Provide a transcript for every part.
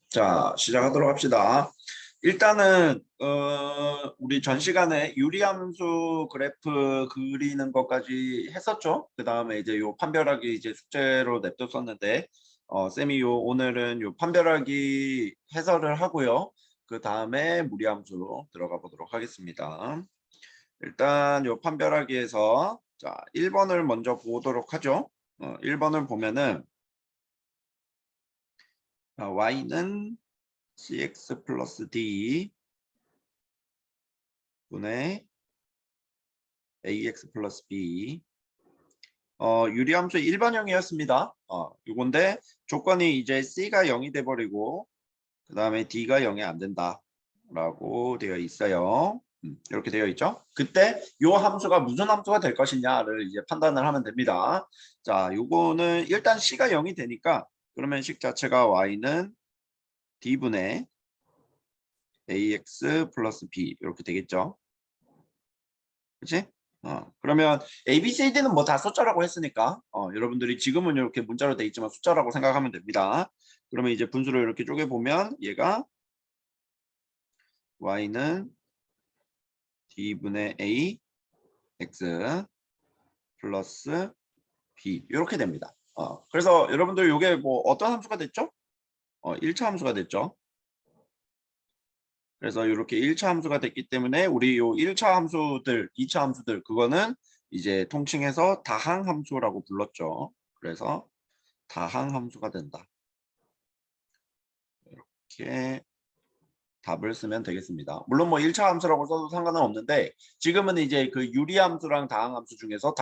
자, 시작하도록 합시다. 일단은 우리 전 시간에 유리함수 그래프 그리는 것까지 했었죠. 그 다음에 이제 요 판별하기 이제 숙제로 냅뒀었는데 쌤이 오늘은 요 판별하기 해설을 하고요. 그 다음에 무리함수로 들어가 보도록 하겠습니다. 일단 요 판별하기에서 자 1번을 먼저 보도록 하죠. 1번을 보면은 y는 cx 플러스 d 분의 ax 플러스 b 유리함수 일반형이었습니다. 요건데 조건이 이제 c가 0이 돼버리고 그 다음에 d가 0이 안 된다 라고 되어 있어요. 이렇게 되어 있죠. 그때 요 함수가 무슨 함수가 될 것이냐를 이제 판단을 하면 됩니다. 자, 요거는 일단 c가 0이 되니까 그러면 식 자체가 y는 d분의 ax 플러스 b 이렇게 되겠죠. 그치? 그러면 A, B, C, D는 뭐 다 숫자라고 했으니까 여러분들이 지금은 이렇게 문자로 돼 있지만 숫자라고 생각하면 됩니다. 그러면 이제 분수를 이렇게 쪼개보면 얘가 Y는 D분의 A, X 플러스 B 이렇게 됩니다. 그래서 여러분들 이게 뭐 어떤 함수가 됐죠? 1차 함수가 됐죠. 그래서 이렇게 1차 함수가 됐기 때문에 우리 요 1차 함수들, 2차 함수들 그거는 이제 통칭해서 다항 함수라고 불렀죠. 그래서 다항 함수가 된다. 이렇게 답을 쓰면 되겠습니다. 물론 뭐 1차 함수라고 써도 상관은 없는데 지금은 이제 그 유리함수랑 다항함수 중에서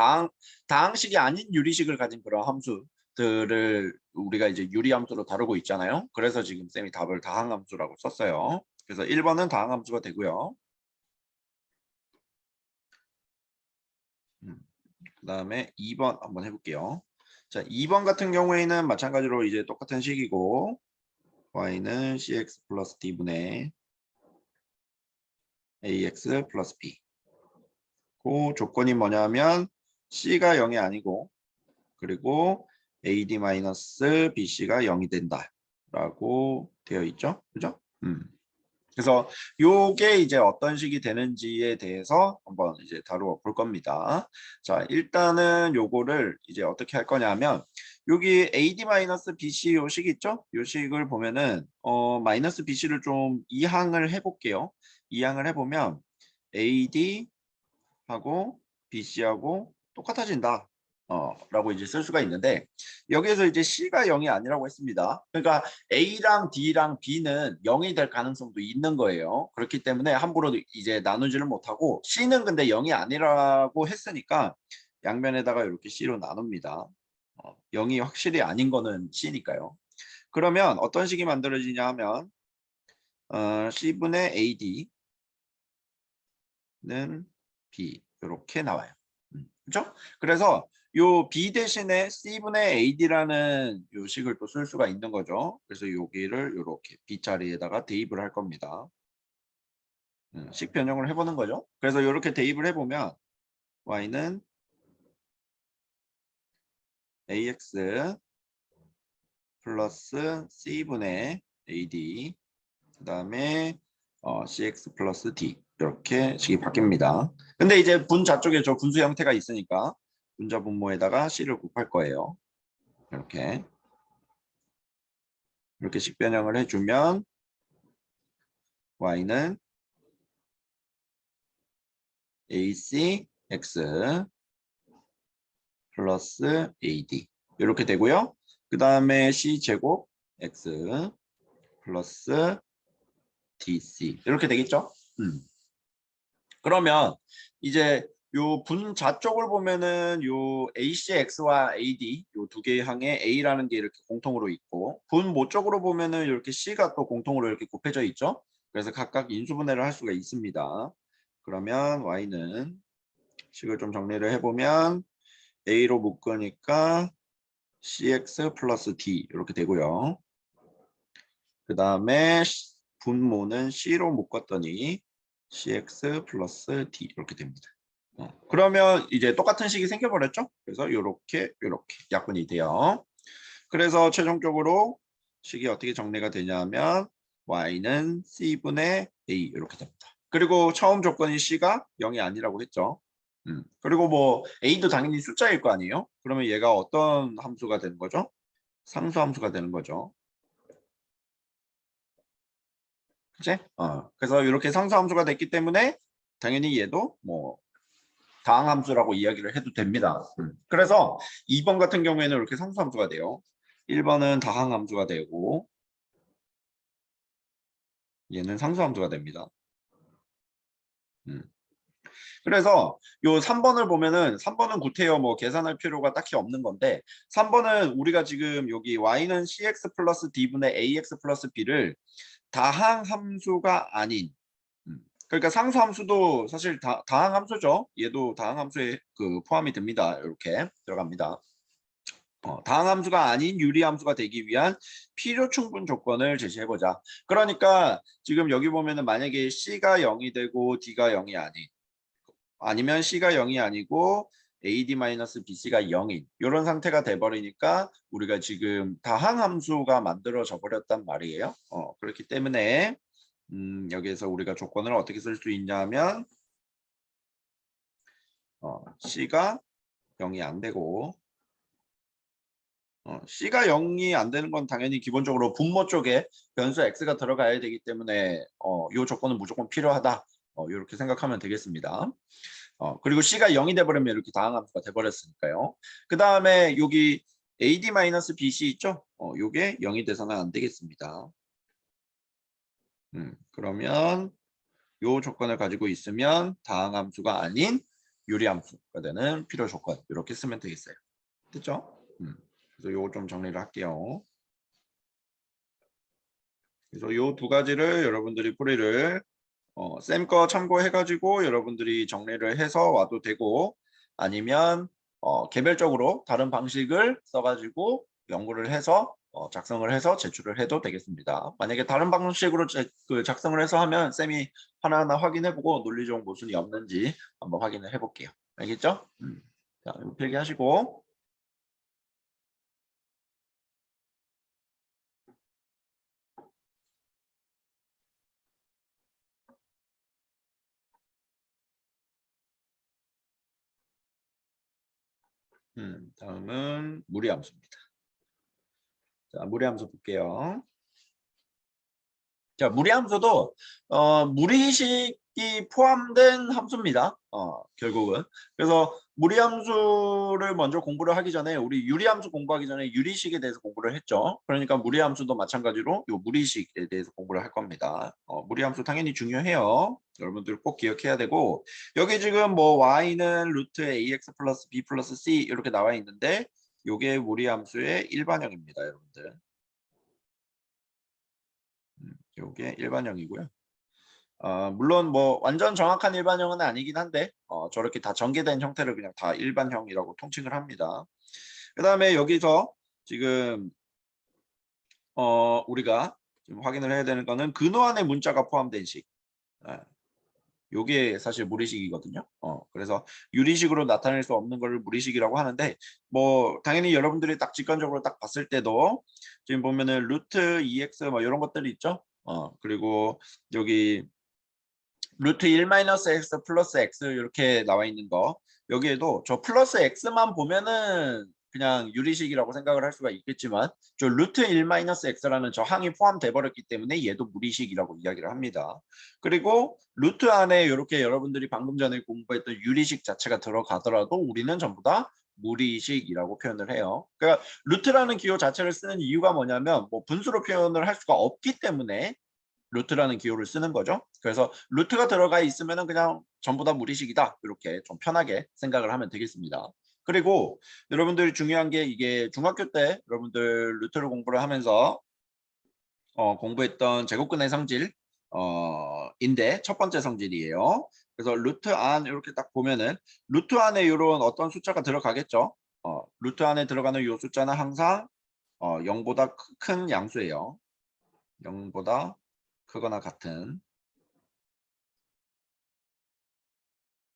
다항식이 아닌 유리식을 가진 그런 함수들을 우리가 이제 유리함수로 다루고 있잖아요. 그래서 지금 쌤이 답을 다항함수라고 썼어요. 그래서 1번은 다항함수가 되고요. 그 다음에 2번 한번 해볼게요. 자, 2번 같은 경우에는 마찬가지로 이제 똑같은 식이고 y는 cx 플러스 d분의 ax 플러스 b. 그 조건이 뭐냐면 c가 0이 아니고 그리고 ad-bc가 0이 된다 라고 되어 있죠. 그죠? 그래서 요게 이제 어떤 식이 되는지에 대해서 한번 이제 다루어 볼 겁니다. 자, 일단은 요거를 이제 어떻게 할 거냐면 여기 AD-BC 요 식 있죠? 요 식을 보면은 마이너스 BC를 좀 이항을 해 볼게요. 이항을 해 보면 AD 하고 BC하고 똑같아진다. 라고 이제 쓸 수가 있는데 여기에서 이제 C가 0이 아니라고 했습니다. 그러니까 A랑 D랑 B는 0이 될 가능성도 있는 거예요. 그렇기 때문에 함부로 이제 나누지를 못하고 C는 근데 0이 아니라고 했으니까 양면에다가 이렇게 C로 나눕니다. 0이 확실히 아닌 거는 C니까요. 그러면 어떤 식이 만들어지냐 하면 C분의 AD는 B 이렇게 나와요. 그렇죠? 그래서 요 B 대신에 C분의 AD라는 요 식을 또 쓸 수가 있는 거죠. 그래서 여기를 이렇게 B 자리에다가 대입을 할 겁니다. 식 변형을 해보는 거죠. 그래서 이렇게 대입을 해보면 y는 ax 플러스 c분의 ad 그 다음에 cx 플러스 d 이렇게 식이 바뀝니다. 근데 이제 분자 쪽에 저 분수 형태가 있으니까 분자 분모에다가 c를 곱할 거예요. 이렇게 식 변형을 해주면 y는 acx 플러스 ad 이렇게 되고요. 그 다음에 c제곱 x 플러스 dc 이렇게 되겠죠. 그러면 이제 요 분자 쪽을 보면은 요 ACX와 AD 요 두 개의 항에 A라는 게 이렇게 공통으로 있고 분모 쪽으로 보면은 이렇게 C가 또 공통으로 이렇게 곱해져 있죠. 그래서 각각 인수분해를 할 수가 있습니다. 그러면 Y는 식을 좀 정리를 해보면 A로 묶으니까 CX 플러스 D 이렇게 되고요. 그 다음에 분모는 C로 묶었더니 CX 플러스 D 이렇게 됩니다. 그러면 이제 똑같은 식이 생겨버렸죠? 그래서 이렇게 약분이 돼요. 그래서 최종적으로 식이 어떻게 정리가 되냐면 y는 c분의 a 이렇게 됩니다. 그리고 처음 조건이 c가 0이 아니라고 했죠. 그리고 뭐 a도 당연히 숫자일 거 아니에요. 그러면 얘가 어떤 함수가 되는 거죠? 상수 함수가 되는 거죠. 그치? 그래서 이렇게 상수 함수가 됐기 때문에 당연히 얘도 뭐 다항 함수라고 이야기를 해도 됩니다. 그래서 2번 같은 경우에는 이렇게 상수 함수가 돼요. 1번은 다항 함수가 되고 얘는 상수 함수가 됩니다. 음. 그래서 요 3번을 보면은 3번은 구태여 뭐 계산할 필요가 딱히 없는 건데 3번은 우리가 지금 여기 y는 cx 플러스 d분의 ax 플러스 b를 다항 함수가 아닌 그러니까 상수 함수도 사실 다항 함수죠. 얘도 다항 함수에 그 포함이 됩니다. 이렇게 들어갑니다. 다항 함수가 아닌 유리 함수가 되기 위한 필요 충분 조건을 제시해보자. 그러니까 지금 여기 보면은 만약에 c가 0이 되고 d가 0이 아니면 c가 0이 아니고 AD-BC가 0인 이런 상태가 돼버리니까 우리가 지금 다항 함수가 만들어져 버렸단 말이에요. 그렇기 때문에 여기에서 우리가 조건을 어떻게 쓸 수 있냐면 c가 0이 안 되고 C가 0이 안 되는 건 당연히 기본적으로 분모 쪽에 변수 X가 들어가야 되기 때문에 이 조건은 무조건 필요하다. 이렇게 생각하면 되겠습니다. 그리고 C가 0이 돼버리면 이렇게 다항함수가 돼버렸으니까요. 그 다음에 여기 AD-BC 있죠? 요게 0이 돼서는 안 되겠습니다. 그러면 이 조건을 가지고 있으면 다항함수가 아닌 유리함수가 되는 필요 조건 이렇게 쓰면 되겠어요. 됐죠? 그래서 요거 좀 정리를 할게요. 그래서 요 두 가지를 여러분들이 풀이를 쌤 거 참고해가지고 여러분들이 정리를 해서 와도 되고 아니면 개별적으로 다른 방식을 써가지고 연구를 해서 작성을 해서 제출을 해도 되겠습니다. 만약에 다른 방식으로 작성을 해서 하면 쌤이 하나하나 확인해보고 논리적 모순이 없는지 한번 확인을 해볼게요. 알겠죠? 자, 이거 필기하시고 다음은 무리함수입니다. 자, 무리함수 볼게요. 자, 무리함수도 무리식이 포함된 함수입니다. 결국은. 그래서 무리함수를 먼저 공부를 하기 전에 우리 유리함수 공부하기 전에 유리식에 대해서 공부를 했죠. 그러니까 무리함수도 마찬가지로 이 무리식에 대해서 공부를 할 겁니다. 무리함수 당연히 중요해요. 여러분들 꼭 기억해야 되고 여기 지금 뭐 y는 루트 ax 플러스 b 플러스 c 이렇게 나와 있는데 이게 무리함수의 일반형입니다, 여러분들. 요게 일반형이고요. 물론 뭐 완전 정확한 일반형은 아니긴 한데 저렇게 다 전개된 형태를 그냥 다 일반형이라고 통칭을 합니다. 그 다음에 여기서 지금 우리가 지금 확인을 해야 되는 거는 근호 안에 문자가 포함된 식. 요게 사실 무리식이거든요. 그래서 유리식으로 나타낼 수 없는 걸 무리식이라고 하는데 뭐 당연히 여러분들이 딱 직관적으로 딱 봤을 때도 지금 보면은 루트 2x 뭐 이런 것들이 있죠. 그리고 여기 루트 1 마이너스 x 플러스 x 이렇게 나와 있는 거 여기에도 저 플러스 x만 보면은 그냥 유리식이라고 생각을 할 수가 있겠지만 저 루트 1 마이너스 x라는 저 항이 포함돼 버렸기 때문에 얘도 무리식이라고 이야기를 합니다. 그리고 루트 안에 이렇게 여러분들이 방금 전에 공부했던 유리식 자체가 들어가더라도 우리는 전부 다 무리식이라고 표현을 해요. 그러니까 루트라는 기호 자체를 쓰는 이유가 뭐냐면 뭐 분수로 표현을 할 수가 없기 때문에 루트라는 기호를 쓰는 거죠. 그래서 루트가 들어가 있으면 그냥 전부 다 무리식이다. 이렇게 좀 편하게 생각을 하면 되겠습니다. 그리고 여러분들이 중요한 게 이게 중학교 때 여러분들 루트를 공부를 하면서 공부했던 제곱근의 성질 인데 첫 번째 성질이에요. 그래서 루트 안 이렇게 딱 보면은 루트 안에 이런 어떤 숫자가 들어가겠죠. 루트 안에 들어가는 이 숫자는 항상 0보다 큰 양수예요. 0보다 크거나 같은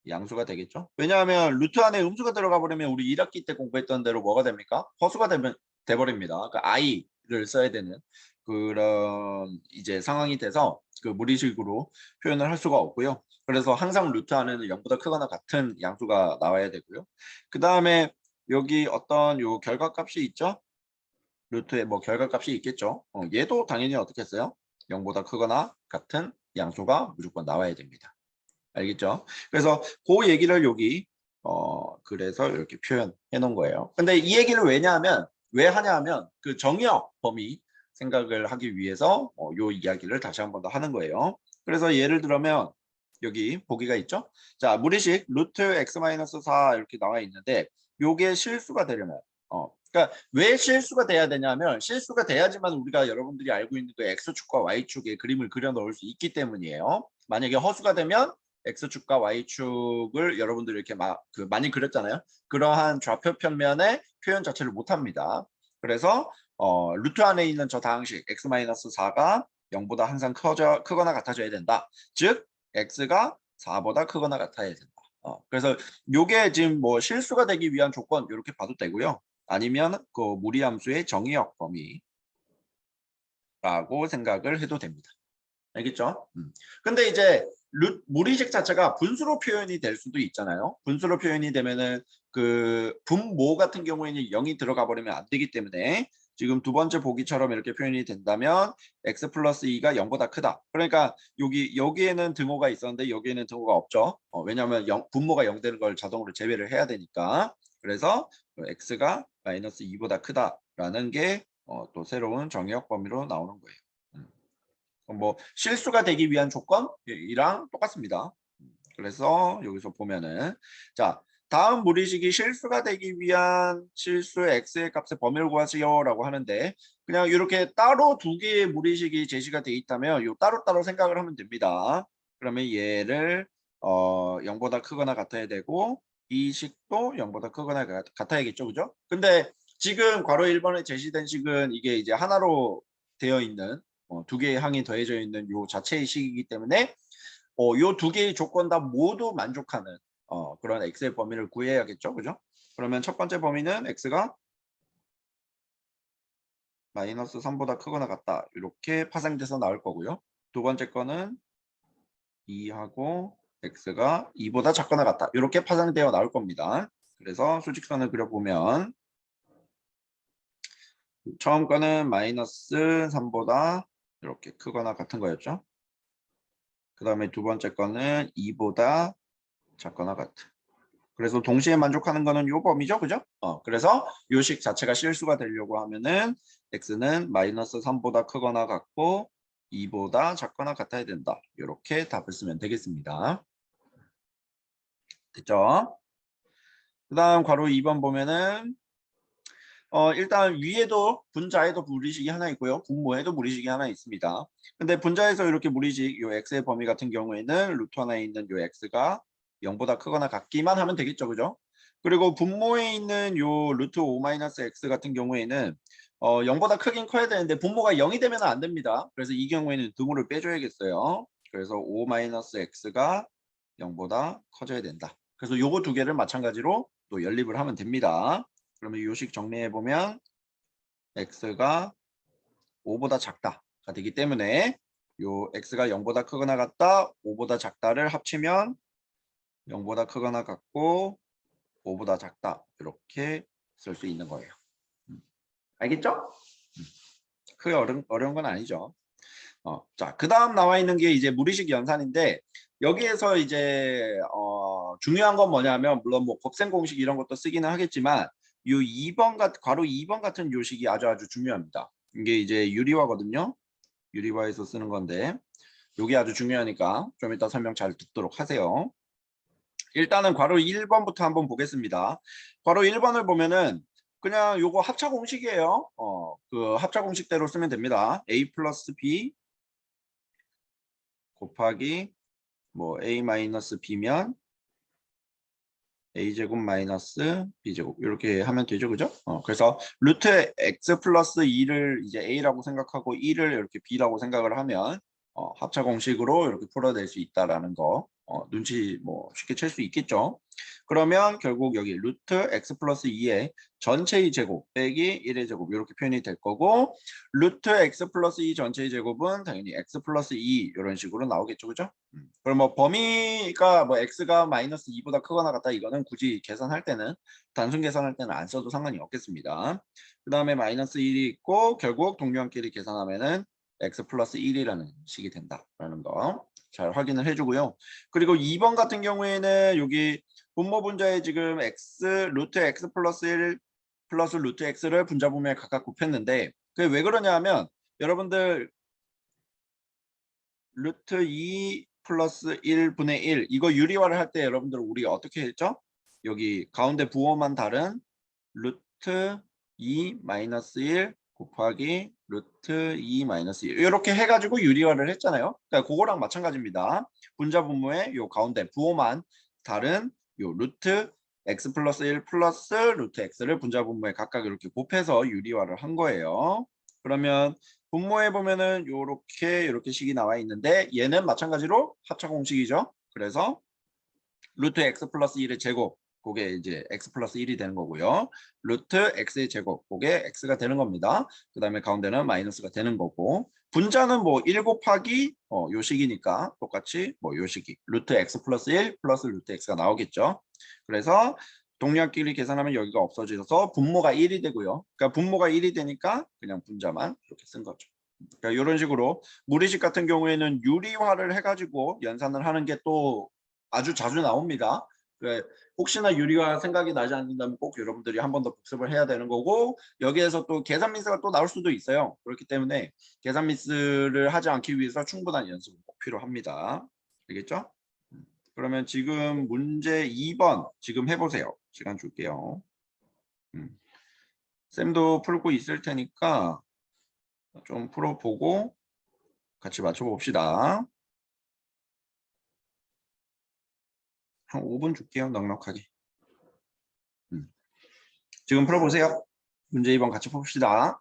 양수가 되겠죠. 왜냐하면 루트 안에 음수가 들어가 버리면 우리 1학기 때 공부했던 대로 뭐가 됩니까? 허수가 돼버립니다. 그러니까 i 무리식을 써야 되는 그런 이제 상황이 돼서 그 무리식으로 표현을 할 수가 없고요. 그래서 항상 루트 안에는 0보다 크거나 같은 양수가 나와야 되고요. 그 다음에 여기 어떤 요 결과값이 있죠? 루트에 뭐 결과값이 있겠죠. 얘도 당연히 어떻게 했어요? 0보다 크거나 같은 양수가 무조건 나와야 됩니다. 알겠죠? 그래서 그 얘기를 여기 그래서 이렇게 표현해 놓은 거예요. 근데 이 얘기를 왜 하냐 하면 그 정의역 범위 생각을 하기 위해서 요 이야기를 다시 한 번 더 하는 거예요. 그래서 예를 들면 여기 보기가 있죠? 자, 무리식 루트 x-4 이렇게 나와 있는데 요게 실수가 되려면 그러니까 왜 실수가 돼야 되냐면 실수가 돼야지만 우리가 여러분들이 알고 있는 그 x축과 y축의 그림을 그려 넣을 수 있기 때문이에요. 만약에 허수가 되면 x축과 y축을 여러분들이 이렇게 많이 그렸잖아요. 그러한 좌표 평면의 표현 자체를 못 합니다. 그래서 루트 안에 있는 저 다항식 x-4가 0보다 항상 크거나 같아져야 된다. 즉 x가 4보다 크거나 같아야 된다. 그래서 요게 지금 뭐 실수가 되기 위한 조건 이렇게 봐도 되고요. 아니면 그 무리함수의 정의역 범위라고 생각을 해도 됩니다. 알겠죠? 근데 이제 무리식 자체가 분수로 표현이 될 수도 있잖아요. 분수로 표현이 되면은 그 분모 같은 경우에는 0이 들어가 버리면 안 되기 때문에 지금 두 번째 보기처럼 이렇게 표현이 된다면 x 플러스 2가 0보다 크다. 그러니까 여기에는 등호가 있었는데 여기에는 등호가 없죠. 왜냐하면 분모가 0 되는 걸 자동으로 제외를 해야 되니까. 그래서 x가 마이너스 2보다 크다라는 게 또 새로운 정의역 범위로 나오는 거예요. 뭐 실수가 되기 위한 조건이랑 똑같습니다. 그래서 여기서 보면은 자 다음 무리식이 실수가 되기 위한 실수의 x의 값의 범위를 구하세요라고 하는데 그냥 이렇게 따로 두 개의 무리식이 제시가 돼 있다면 요 따로따로 생각을 하면 됩니다. 그러면 얘를 0보다 크거나 같아야 되고 이 식도 0보다 크거나 같아야겠죠, 그죠? 근데 지금 괄호 1번에 제시된 식은 이게 이제 하나로 되어 있는 두 개의 항이 더해져 있는 요 자체의 식이기 때문에 요 두 개의 조건 다 모두 만족하는 그런 x의 범위를 구해야겠죠, 그죠? 그러면 첫 번째 범위는 x가 마이너스 3보다 크거나 같다 이렇게 파생돼서 나올 거고요. 두 번째 거는 2하고 x가 2보다 작거나 같다 이렇게 파생되어 나올 겁니다. 그래서 수직선을 그려보면 처음 거는 마이너스 3보다 이렇게 크거나 같은 거였죠. 그 다음에 두 번째 거는 2보다 작거나 같은. 그래서 동시에 만족하는 거는 요 범위죠, 그죠? 그래서 요 식 자체가 실수가 되려고 하면은 x는 마이너스 3보다 크거나 같고 2보다 작거나 같아야 된다. 이렇게 답을 쓰면 되겠습니다. 됐죠? 그 다음 괄호 2번 보면은 일단 위에도 분자에도 무리식이 하나 있고요. 분모에도 무리식이 하나 있습니다. 근데 분자에서 이렇게 무리식 요 x의 범위 같은 경우에는 루트 하나에 있는 요 x가 0보다 크거나 같기만 하면 되겠죠. 그죠? 그리고 분모에 있는 요 루트 5-x 같은 경우에는 0보다 크긴 커야 되는데 분모가 0이 되면 안 됩니다. 그래서 이 경우에는 등호를 빼줘야겠어요. 그래서 5-x가 0보다 커져야 된다. 그래서 요거 두 개를 마찬가지로 또 연립을 하면 됩니다. 그러면 요식 정리해 보면 x가 5보다 작다가 되기 때문에 요 x가 0보다 크거나 같다, 5보다 작다를 합치면 0보다 크거나 같고 5보다 작다 이렇게 쓸 수 있는 거예요. 알겠죠? 크게 어려운 건 아니죠. 자, 그 다음 나와 있는 게 이제 무리식 연산인데 여기에서 이제 중요한 건 뭐냐면 물론 뭐 곱셈 공식 이런 것도 쓰기는 하겠지만 요 2번 괄호 2번 같은 요식이 아주 중요합니다. 이게 이제 유리화거든요. 유리화에서 쓰는 건데 요게 아주 중요하니까 좀 이따 설명 잘 듣도록 하세요. 일단은 괄호 1번부터 한번 보겠습니다. 괄호 1번을 보면은 그냥 요거 합차 공식이에요. 그 합차 공식대로 쓰면 됩니다. a 플러스 b 곱하기 뭐 a 마이너스 b면 a제곱 마이너스 b제곱 이렇게 하면 되죠, 그죠? 그래서 루트 x 플러스 2를 이제 a라고 생각하고 2를 이렇게 b라고 생각을 하면 합차 공식으로 이렇게 풀어낼 수 있다라는 거 눈치 뭐 쉽게 챌 수 있겠죠. 그러면 결국 여기 루트 x 플러스 2의 전체의 제곱 빼기 1의 제곱 이렇게 표현이 될 거고 루트 x 플러스 2 전체의 제곱은 당연히 x 플러스 2 이런 식으로 나오겠죠. 그죠? 그럼 뭐 범위가 뭐 x가 마이너스 2보다 크거나 같다 이거는 굳이 계산할 때는 단순 계산할 때는 안 써도 상관이 없겠습니다. 그 다음에 마이너스 1이 있고 결국 동류한끼리 계산하면은 x 플러스 1이라는 식이 된다라는 거 잘 확인을 해주고요. 그리고 2번 같은 경우에는 여기 분모 분자에 지금 x 루트 x 플러스 1 플러스 루트 x를 분자 분모에 각각 곱했는데 그게 왜 그러냐 하면 여러분들 루트 2 플러스 1분의 1 이거 유리화를 할 때 여러분들 우리가 어떻게 했죠? 여기 가운데 부호만 다른 루트 2 마이너스 1 곱하기 루트 2 마이너스 1 이렇게 해가지고 유리화를 했잖아요. 그러니까 그거랑 마찬가지입니다. 분자 분모의 요 가운데 부호만 다른 요 루트 x 플러스 1 플러스 루트 x를 분자 분모에 각각 이렇게 곱해서 유리화를 한 거예요. 그러면 분모에 보면은 요렇게 식이 나와 있는데 얘는 마찬가지로 합차 공식이죠. 그래서 루트 x 플러스 1의 제곱 그게 이제 x 플러스 1이 되는 거고요. 루트 x의 제곱 그게 x가 되는 겁니다. 그 다음에 가운데는 마이너스가 되는 거고 분자는 뭐 1 곱하기 요 식이니까 똑같이 뭐 요 식이 루트 x 플러스 1 플러스 루트 x가 나오겠죠. 그래서 동량끼리 계산하면 여기가 없어져서 분모가 1이 되고요. 그러니까 분모가 1이 되니까 그냥 분자만 이렇게 쓴 거죠. 그러니까 이런 식으로 무리식 같은 경우에는 유리화를 해가지고 연산을 하는 게 또 아주 자주 나옵니다. 혹시나 유리화 생각이 나지 않는다면 꼭 여러분들이 한 번 더 복습을 해야 되는 거고 여기에서 또 계산 미스가 또 나올 수도 있어요. 그렇기 때문에 계산 미스를 하지 않기 위해서 충분한 연습이 꼭 필요합니다. 알겠죠? 그러면 지금 문제 2번 지금 해보세요. 시간 줄게요. 쌤도 풀고 있을 테니까 좀 풀어보고 같이 맞춰봅시다. 한 5분 줄게요. 넉넉하게. 지금 풀어보세요. 문제 2번 같이 봅시다.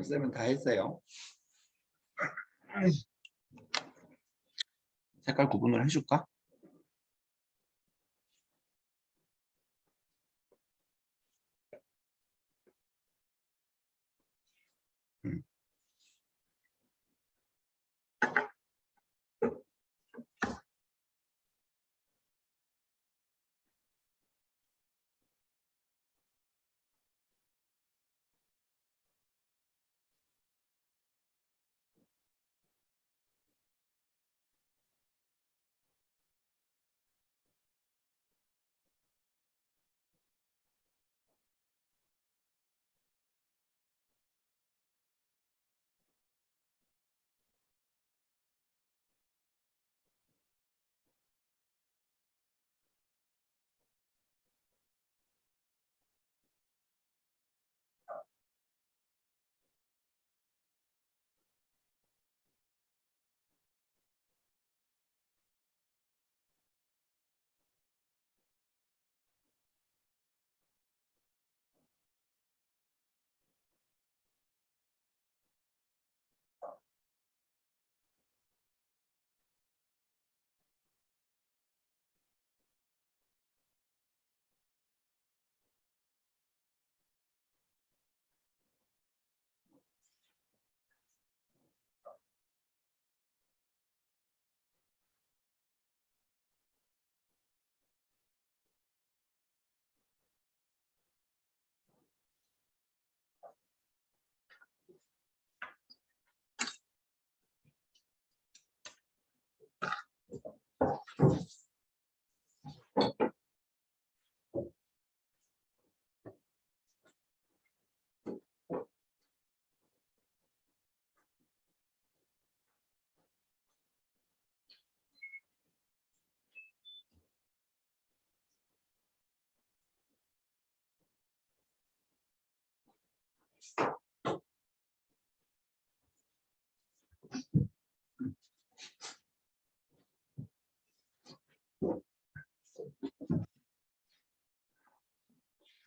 쌤은 다 했어요. 색깔 구분을 해줄까? 음.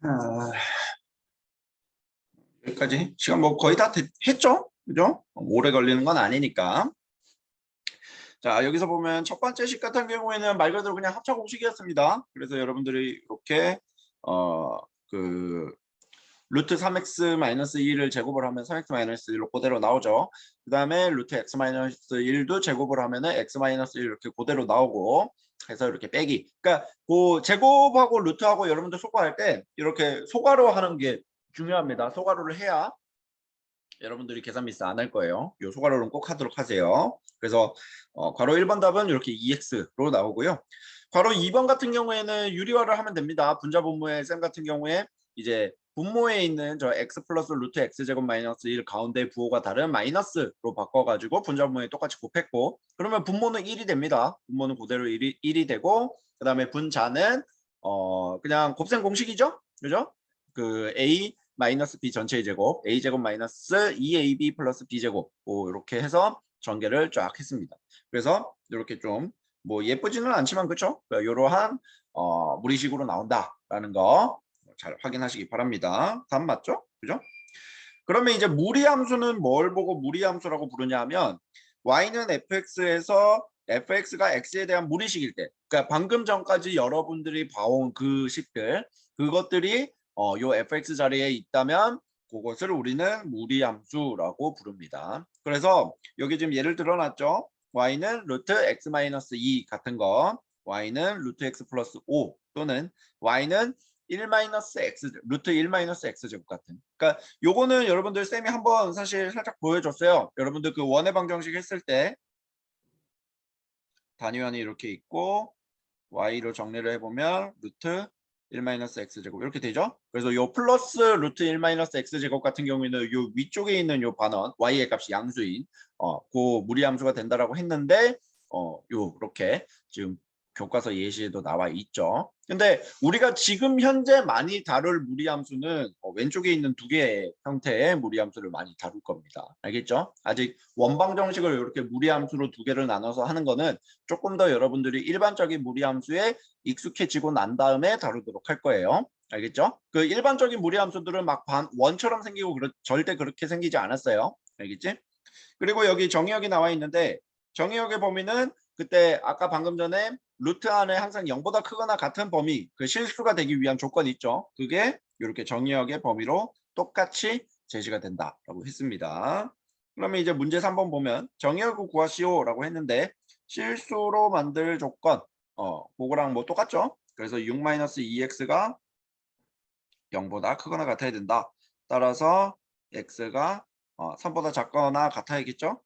아, 여기까지 시간 뭐 거의 다 했죠? 그죠? 오래 걸리는 건 아니니까. 자, 여기서 보면 첫 번째 식 같은 경우에는 말 그대로 그냥 합차 공식이었습니다. 그래서 여러분들이 이렇게 그 루트 3x-2를 제곱을 하면 3x-1로 그대로 나오죠. 그 다음에 루트 x-1도 제곱을 하면은 x-1 이렇게 그대로 나오고 해서 이렇게 빼기. 그러니까 그 제곱하고 루트하고 여러분들 소과할 때 이렇게 소괄호 하는 게 중요합니다. 소괄호를 해야 여러분들이 계산 미스 안 할 거예요. 요 소괄호는 꼭 하도록 하세요. 그래서 괄호 1번 답은 이렇게 2x로 나오고요. 괄호 2번 같은 경우에는 유리화를 하면 됩니다. 분자 분모의 셈 같은 경우에 이제 분모에 있는 저 x 플러스 루트 x제곱 마이너스 1 가운데 부호가 다른 마이너스로 바꿔가지고 분자 분모에 똑같이 곱했고, 그러면 분모는 1이 됩니다. 분모는 그대로 1이 되고, 그 다음에 분자는 그냥 곱셈 공식이죠. 그죠? 그 a 마이너스 b 전체의 제곱, a 제곱 마이너스 2ab 플러스 b 제곱, 이렇게 해서 전개를 쫙 했습니다. 그래서 이렇게 좀 뭐 예쁘지는 않지만 그렇죠? 이러한 무리식으로 나온다라는 거 잘 확인하시기 바랍니다. 답 맞죠? 그죠? 그러면 이제 무리함수는 뭘 보고 무리함수라고 부르냐면 y는 fx에서 fx가 x에 대한 무리식일 때, 그러니까 방금 전까지 여러분들이 봐온 그 식들, 그것들이 요 fx 자리에 있다면 그것을 우리는 무리함수라고 부릅니다. 그래서 여기 지금 예를 들어놨죠. y는 루트 x-2 같은 거, y는 루트 x 플러스 5 또는 y는 1-x 루트 1-x 제곱 같은. 그러니까 요거는 여러분들 쌤이 한번 사실 살짝 보여줬어요. 여러분들 그 원의 방정식 했을 때 단위원이 이렇게 있고 y로 정리를 해보면 루트 1-x 제곱 이렇게 되죠. 그래서 요 플러스 루트 1-x 제곱 같은 경우에는 요 위쪽에 있는 요 반원 y의 값이 양수인 그 무리함수가 된다라고 했는데 요렇게 지금 교과서 예시에도 나와 있죠. 근데 우리가 지금 현재 많이 다룰 무리함수는 왼쪽에 있는 두 개의 형태의 무리함수를 많이 다룰 겁니다. 알겠죠? 아직 원방 정식을 이렇게 무리함수로 두 개를 나눠서 하는 거는 조금 더 여러분들이 일반적인 무리함수에 익숙해지고 난 다음에 다루도록 할 거예요. 알겠죠? 그 일반적인 무리함수들은 막 원처럼 생기고 절대 그렇게 생기지 않았어요. 알겠지? 그리고 여기 정의역이 나와 있는데 정의역의 범위는 그때 아까 방금 전에 루트 안에 항상 0보다 크거나 같은 범위, 그 실수가 되기 위한 조건이 있죠. 그게 이렇게 정의역의 범위로 똑같이 제시가 된다라고 했습니다. 그러면 이제 문제 3번 보면 정의역을 구하시오라고 했는데 실수로 만들 조건 그거랑 뭐 똑같죠. 그래서 6-2x가 0보다 크거나 같아야 된다. 따라서 x가 3보다 작거나 같아야겠죠.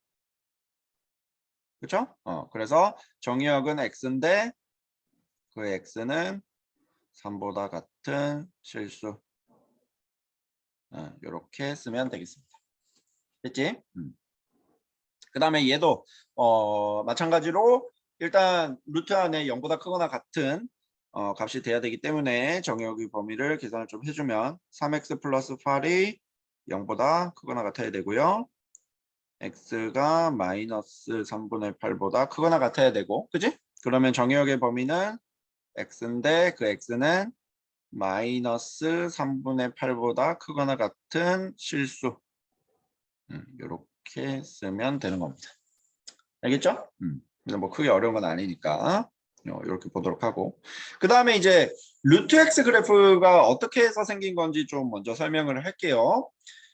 그렇죠? 그래서 정의역은 x인데 그 x는 3보다 같은 실수. 이렇게 쓰면 되겠습니다. 됐지? 그 다음에 얘도 마찬가지로 일단 루트 안에 0보다 크거나 같은 값이 돼야 되기 때문에 정의역의 범위를 계산을 좀 해주면 3x 플러스 8이 0보다 크거나 같아야 되고요. x가 마이너스 3분의 8보다 크거나 같아야 되고, 그지? 그러면 정의역의 범위는 x인데 그 x는 마이너스 3분의 8보다 크거나 같은 실수. 이렇게 쓰면 되는 겁니다. 알겠죠? 근데 뭐 크게 어려운 건 아니니까 이렇게 보도록 하고, 그 다음에 이제 루트 x 그래프가 어떻게 해서 생긴 건지 좀 먼저 설명을 할게요.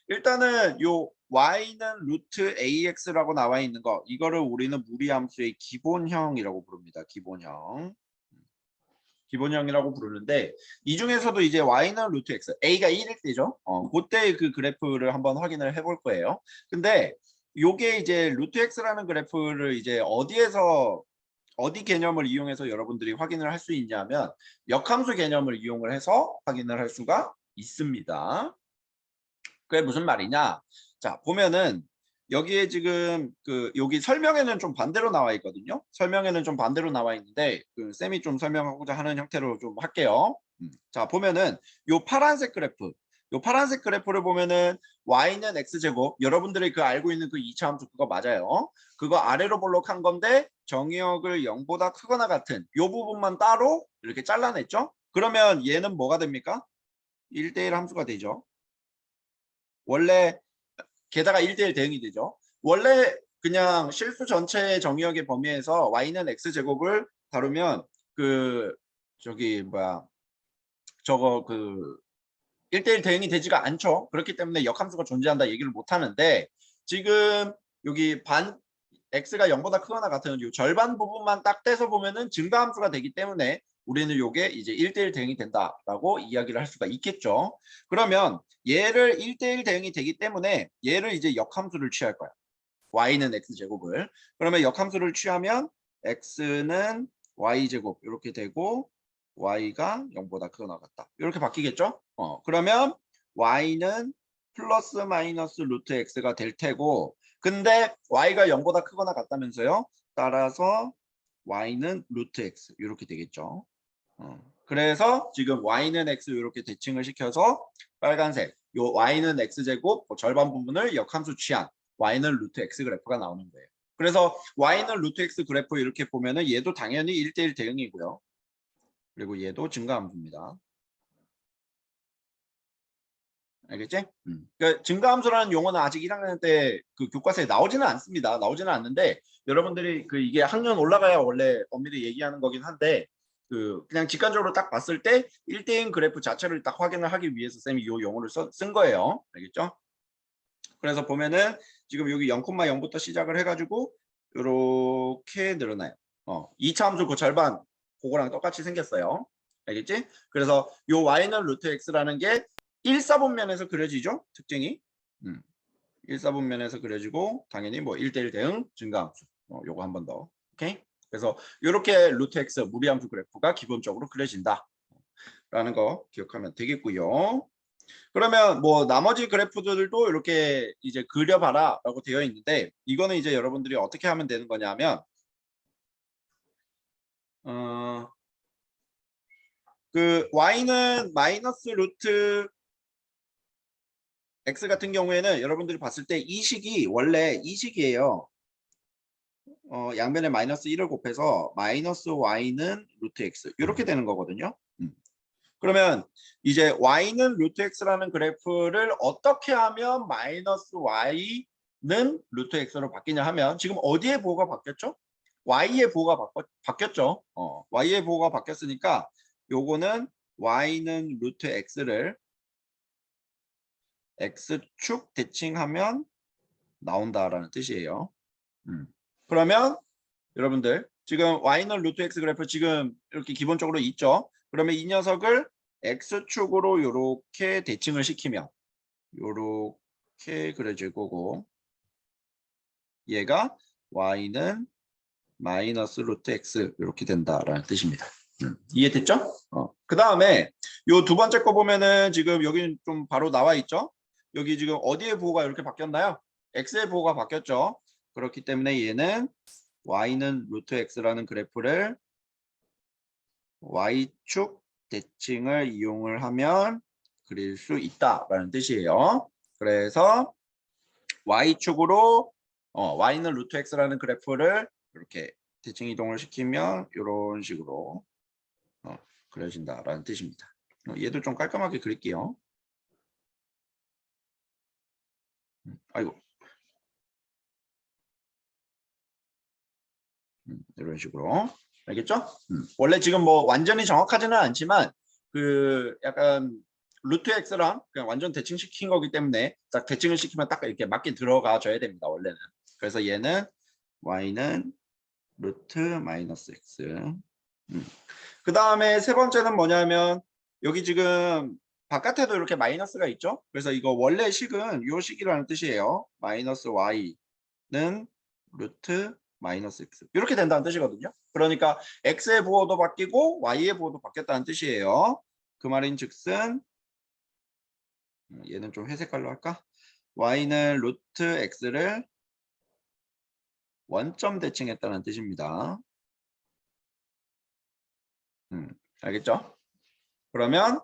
일단은 요 y는 루트 ax라고 나와 있는 거, 이거를 우리는 무리함수의 기본형이라고 부릅니다. 기본형이라고 부르는데 이 중에서도 이제 y는 루트 x, a가 1일 때죠. 그때 그 그래프를 한번 확인을 해볼 거예요. 근데 요게 이제 루트 x라는 그래프를 이제 어디에서 어디 개념을 이용해서 여러분들이 확인을 할 수 있냐면 역함수 개념을 이용을 해서 확인을 할 수가 있습니다. 그게 무슨 말이냐? 자, 보면은 여기에 지금 여기 설명에는 좀 반대로 나와 있거든요. 설명에는 좀 반대로 나와 있는데 쌤이 좀 설명하고자 하는 형태로 좀 할게요. 자, 보면은 요 파란색 그래프. 요 파란색 그래프를 보면은 y는 x제곱. 여러분들이 알고 있는 그 2차 함수 그거 맞아요. 그거 아래로 볼록한 건데 정의역을 0보다 크거나 같은 요 부분만 따로 이렇게 잘라냈죠. 그러면 얘는 뭐가 됩니까? 1대1 함수가 되죠. 원래 게다가 1대1 대응이 되죠. 원래 그냥 실수 전체의 정의역의 범위에서 y는 x제곱을 다루면 저기 뭐야 저거 1대1 대응이 되지가 않죠. 그렇기 때문에 역함수가 존재한다 얘기를 못 하는데 지금 여기 x가 0보다 크거나 같은 이 절반 부분만 딱 떼서 보면은 증가함수가 되기 때문에 우리는 요게 이제 1대1 대응이 된다라고 이야기를 할 수가 있겠죠. 그러면 얘를 1대1 대응이 되기 때문에 얘를 이제 역함수를 취할 거야. y는 x제곱을. 그러면 역함수를 취하면 x는 y제곱 이렇게 되고 y가 0보다 크거나 같다. 이렇게 바뀌겠죠? 그러면 y는 플러스 마이너스 루트 x가 될 테고 근데 y가 0보다 크거나 같다면서요? 따라서 y는 루트 x 이렇게 되겠죠. 그래서 지금 y는 x 이렇게 대칭을 시켜서 빨간색 요 y는 x제곱 절반 부분을 역함수 취한 y는 루트 x 그래프가 나오는 거예요. 그래서 y는 루트 x 그래프 이렇게 보면은 얘도 당연히 1대1 대응이고요. 그리고 얘도 증가함수입니다. 알겠지? 그러니까 증가함수라는 용어는 아직 1학년 때 교과서에 나오지는 않습니다. 나오지는 않는데 여러분들이 이게 학년 올라가야 원래 엄밀히 얘기하는 거긴 한데 그냥 직관적으로 딱 봤을 때 1대1 그래프 자체를 딱 확인을 하기 위해서 쌤이 이 용어를 쓴 거예요. 알겠죠? 그래서 보면은 지금 여기 0,0부터 시작을 해가지고 이렇게 늘어나요. 2차 함수 그 절반 그거랑 똑같이 생겼어요. 알겠지? 그래서 요 y는 루트 x라는 게 1사분면에서 그려지죠? 특징이. 1사분면에서 그려지고 당연히 뭐 1대1 대응 증가함수. 요거 한 번 더. 오케이? 그래서 이렇게 루트 x 무리함수 그래프가 기본적으로 그려진다. 라는 거 기억하면 되겠고요. 그러면 뭐 나머지 그래프들도 이렇게 이제 그려봐라 라고 되어 있는데 이거는 이제 여러분들이 어떻게 하면 되는 거냐면 y는 마이너스 루트 x 같은 경우에는 여러분들이 봤을 때 이 식이 원래 이 식이에요. 양변에 마이너스 1을 곱해서 마이너스 y는 루트 x 이렇게 되는 거거든요. 그러면 이제 y는 루트 x라는 그래프를 어떻게 하면 마이너스 y는 루트 x로 바뀌냐 하면 지금 어디에 보호가 바뀌었죠? y의 보호가 바뀌었죠. y의 보호가 바뀌었으니까 요거는 y는 루트 x를 x축 대칭하면 나온다라는 뜻이에요. 그러면 여러분들 지금 y는 루트 x 그래프 지금 이렇게 기본적으로 있죠. 그러면 이 녀석을 x축으로 이렇게 대칭을 시키면 이렇게 그려질 거고 얘가 y는 마이너스 루트 x 이렇게 된다라는 뜻입니다. 이해됐죠? 그 다음에 요 두 번째 거 보면은 지금 여기 좀 바로 나와 있죠? 여기 지금 어디에 보호가 이렇게 바뀌었나요? x의 보호가 바뀌었죠. 그렇기 때문에 얘는 y는 루트 x라는 그래프를 y축 대칭을 이용을 하면 그릴 수 있다라는 뜻이에요. 그래서 y축으로 y는 루트 x라는 그래프를 이렇게 대칭 이동을 시키면 이런 식으로 그려진다라는 뜻입니다. 얘도 좀 깔끔하게 그릴게요. 아이고. 이런 식으로. 알겠죠? 원래 지금 뭐 완전히 정확하지는 않지만 약간 루트 x랑 그냥 완전 대칭시킨 거기 때문에 딱 대칭을 시키면 딱 이렇게 맞게 들어가 줘야 됩니다. 원래는. 그래서 얘는 y는 루트 마이너스 x. 그 다음에 세 번째는 뭐냐면 여기 지금 바깥에도 이렇게 마이너스가 있죠. 그래서 이거 원래 식은 요 식이라는 뜻이에요. 마이너스 y는 루트 마이너스 x 이렇게 된다는 뜻이거든요. 그러니까 x의 부호도 바뀌고 y의 부호도 바뀌었다는 뜻이에요. 그 말인즉슨 얘는 좀 회색깔로 할까? y는 루트 x를 원점 대칭했다는 뜻입니다. 알겠죠? 그러면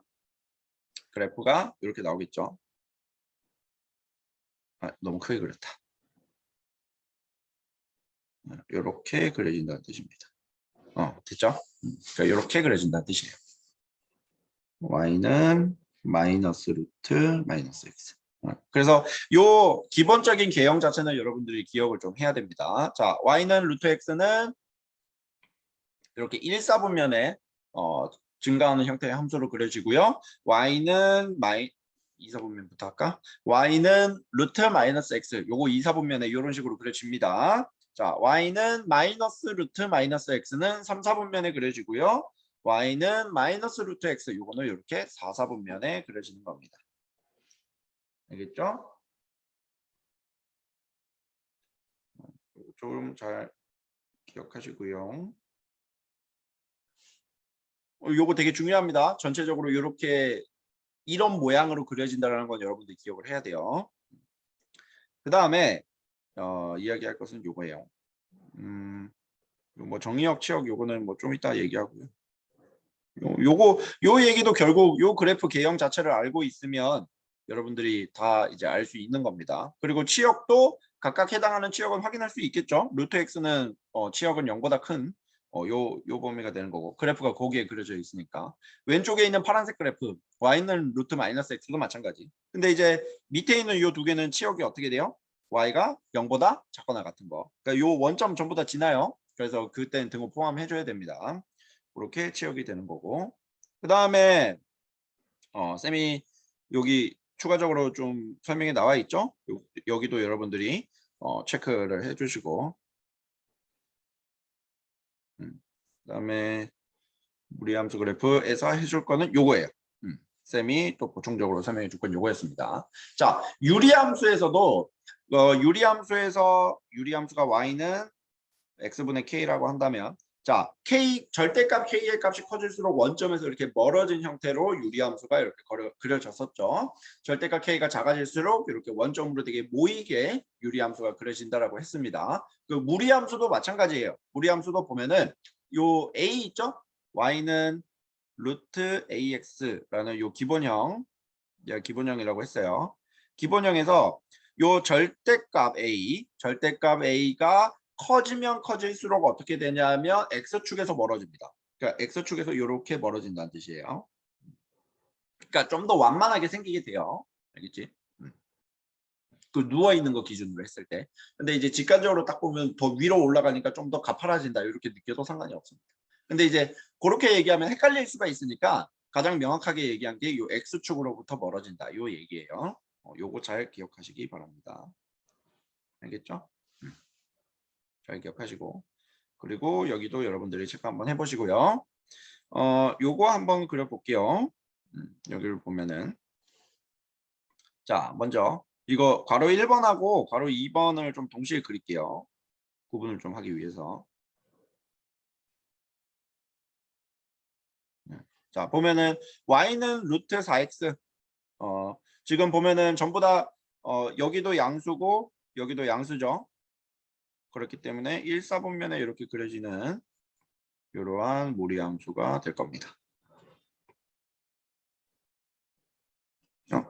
그래프가 이렇게 나오겠죠. 너무 크게 그렸다. 이렇게 그려진다는 뜻입니다. 됐죠? 그러니까 이렇게 그려진다는 뜻이에요. y는 마이너스 루트 마이너스 x. 그래서 요 기본적인 개형 자체는 여러분들이 기억을 좀 해야 됩니다. 자, y는 루트 x는 이렇게 1사분면에 증가하는 형태의 함수로 그려지고요. y는 2사분면부터 할까? y는 루트 마이너스 x. 요거 2사분면에 이런 식으로 그려집니다. 자, y는 마이너스 루트 마이너스 x는 3사분면에 그려지고요. y는 마이너스 루트 x. 요거는 이렇게 4사분면에 그려지는 겁니다. 알겠죠? 좀 잘 기억하시고요. 요거 되게 중요합니다. 전체적으로 이렇게 이런 모양으로 그려진다는 건 여러분들이 기억을 해야 돼요. 그 다음에 이야기할 것은 요거예요. 뭐 정의역, 치역 요거는 뭐 좀 이따 얘기하고요. 요 얘기도 결국 요 그래프 개형 자체를 알고 있으면 여러분들이 다 이제 알 수 있는 겁니다. 그리고 치역도 각각 해당하는 치역은 확인할 수 있겠죠. 루트 x는 치역은 0보다 큰 요 범위가 되는 거고 그래프가 거기에 그려져 있으니까 왼쪽에 있는 파란색 그래프 y는 루트 마이너스 x도 마찬가지. 근데 이제 밑에 있는 요 두 개는 치역이 어떻게 돼요? y가 0보다 작거나 같은 거. 그러니까 요 원점 전부 다 지나요. 그래서 그때는 등호 포함해줘야 됩니다. 그렇게 치역이 되는 거고 그 다음에 쌤이 여기 추가적으로 좀 설명이 나와 있죠. 여기도 여러분들이 체크를 해주시고 그 다음에 무리함수 그래프에서 해줄 거는 요거예요. 쌤이 또 보충적으로 설명해 줄 건 요거였습니다. 자, 유리함수에서도 유리함수가 y는 x분의 k라고 한다면 자, 절대값 k의 값이 커질수록 원점에서 이렇게 멀어진 형태로 유리함수가 이렇게 그려졌었죠. 절대값 k가 작아질수록 이렇게 원점으로 되게 모이게 유리함수가 그려진다라고 했습니다. 그 무리함수도 마찬가지예요. 무리함수도 보면은 요 a 있죠? y는 루트 ax라는 요 기본형이라고 했어요. 기본형에서 요 절대값 a가 커지면 커질수록 어떻게 되냐면 x축에서 멀어집니다. 그러니까 x축에서 이렇게 멀어진다는 뜻이에요. 그러니까 좀 더 완만하게 생기게 돼요. 알겠지? 그 누워있는 거 기준으로 했을 때. 근데 이제 직관적으로 딱 보면 더 위로 올라가니까 좀 더 가파라진다 이렇게 느껴도 상관이 없습니다. 근데 이제 그렇게 얘기하면 헷갈릴 수가 있으니까 가장 명확하게 얘기한 게 이 x축으로부터 멀어진다. 요 얘기예요. 요거 잘 기억하시기 바랍니다. 알겠죠? 잘 기억하시고 그리고 여기도 여러분들이 체크 한번 해보시고요. 요거 한번 그려볼게요. 여기를 보면은 자 먼저 이거 괄호 1번하고 괄호 2번을 좀 동시에 그릴게요. 구분을 좀 하기 위해서. 자 보면은 y는 루트 4x 지금 보면은 전부 다 여기도 양수고 여기도 양수죠. 그렇기 때문에 1사분면에 이렇게 그려지는 이러한 무리함수가 될 겁니다.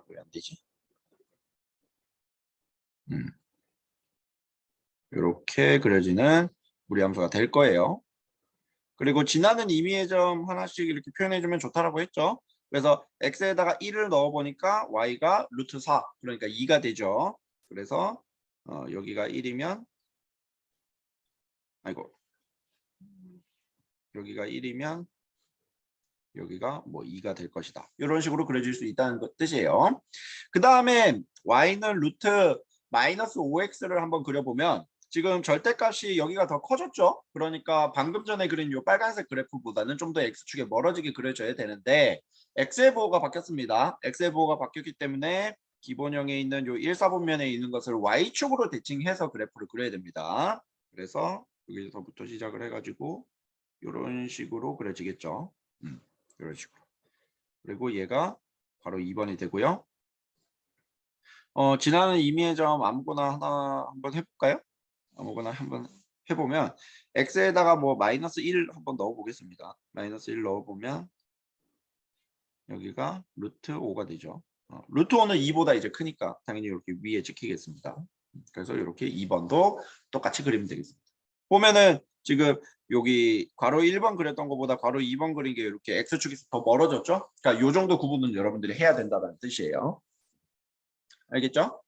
왜 안 되지? 이렇게 그려지는 무리함수가 될 거예요. 그리고 지나는 임의의 점 하나씩 이렇게 표현해주면 좋다라고 했죠. 그래서 x에다가 1을 넣어보니까 y가 루트 4, 그러니까 2가 되죠. 그래서 여기가 1이면 아이고 여기가 1이면 여기가 뭐 2가 될 것이다. 이런 식으로 그려질 수 있다는 뜻이에요. 그 다음에 y는 루트 마이너스 5x를 한번 그려보면 지금 절대값이 여기가 더 커졌죠. 그러니까 방금 전에 그린 이 빨간색 그래프보다는 좀 더 x축에 멀어지게 그려져야 되는데 x의 부호가 바뀌었습니다. x의 부호가 바뀌었기 때문에 기본형에 있는 이 1사분면에 있는 것을 y축으로 대칭해서 그래프를 그려야 됩니다. 그래서 여기서부터 시작을 해가지고 이런 식으로 그려지겠죠. 이런 식으로. 그리고 얘가 바로 2번이 되고요. 지나는 임의의 점 아무거나 하나 한번 해볼까요? 아무거나 한번 해보면 x에다가 뭐 -1 한번 넣어보겠습니다. -1 넣어보면 여기가 루트 5가 되죠. 루트 5는 2보다 이제 크니까 당연히 이렇게 위에 찍히겠습니다. 그래서 이렇게 2번도 똑같이 그리면 되겠습니다. 보면은 지금 여기 괄호 1번 그렸던 것보다 괄호 2번 그린 게 이렇게 x축에서 더 멀어졌죠? 그러니까 이 정도 구분은 여러분들이 해야 된다는 뜻이에요. 알겠죠?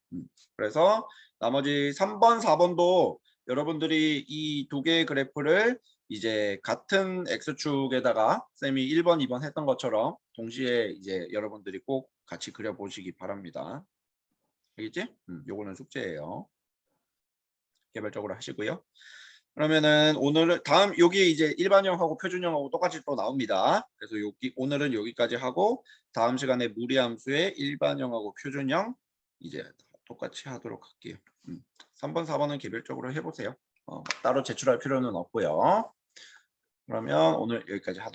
그래서 나머지 3번, 4번도 여러분들이 이 두 개의 그래프를 이제 같은 x축에다가 쌤이 1번, 2번 했던 것처럼 동시에 이제 여러분들이 꼭 같이 그려보시기 바랍니다. 알겠지? 요거는 숙제예요. 개별적으로 하시고요. 그러면은 오늘은 다음 여기 이제 일반형하고 표준형하고 똑같이 또 나옵니다. 그래서 여기 오늘은 여기까지 하고 다음 시간에 무리함수의 일반형하고 표준형 이제 똑같이 하도록 할게요. 3번, 4번은 개별적으로 해보세요. 따로 제출할 필요는 없고요. 그러면 오늘 여기까지 하도록